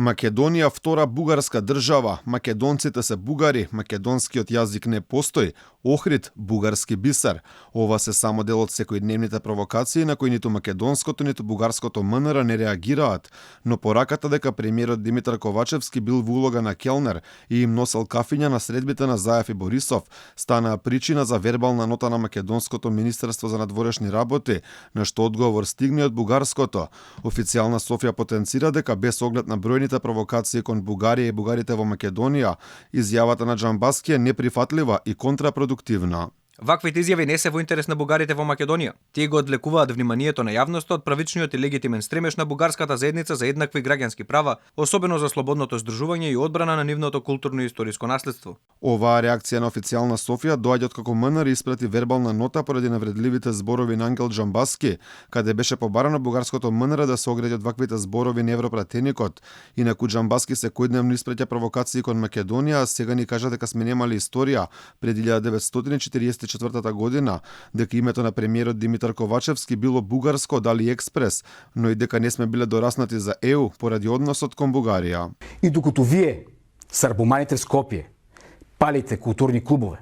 Македонија втора бугарска држава, македонците се бугари, македонскиот јазик не постои, Охрид бугарски бисер. Ова се само дел од секојдневните провокации на кои ниту македонското, ниту бугарското МНР не реагираат, но пораката дека премиерот Димитар Ковачевски бил во улога на келнер и им носел кафиња на средбите на Заев и Борисов, станаа причина за вербална нота на македонското Министерство за надворешни работи, на што одговор стигне од бугарското. Официјална Софија потенцира дека без оглед на бројните провокации кон Бугарија и бугарите во Македонија, изјавата на Џамбаски е неприфатлива и контрапродуктивна. Ваквите изјави не се во интерес на бугарите во Македонија. Тие го одлекуваат вниманието на јавноста од правичниот и легитимен стремеж на бугарската заедница за еднакви граѓански права, особено за слободното здружување и одбрана на нивното културно и историско наследство. Оваа реакција на официјална Софија доаѓа откако МНР испрати вербална нота поради навредливите зборови на Ангел Џамбаски, каде беше побарано бугарското МНР да се огради од ваквите зборови на Европратеникот. Инаку Џамбаски секојдневно испраќа провокации кон Македонија, а сега ни кажа дека сме немали историја пред 1944 година, дека името на премиерот Димитар Ковачевски било бугарско од Алиекспрес, но и дека не сме биле дораснати за ЕУ поради односот кон Бугарија. И докато вие, србоманите в Скопје, палите културни клубове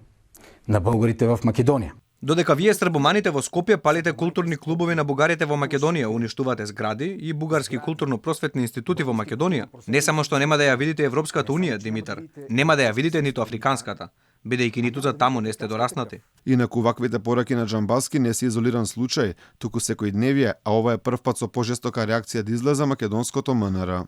на българите в Македонија, Додека вие србоманите во Скопје палите културни клубови на бугарите во Македонија, уништувате згради и бугарски културно-просветни институти во Македонија, не само што нема да ја видите Европската унија, Димитар, нема да ја видите ниту африканската, бидејќи ниту за таму не сте дораснати. Инаку ваквите пораки на Џамбаски не се изолиран случај, туку секојдневие, а ова е прв пат со пожестока реакција да излезе македонското МНР.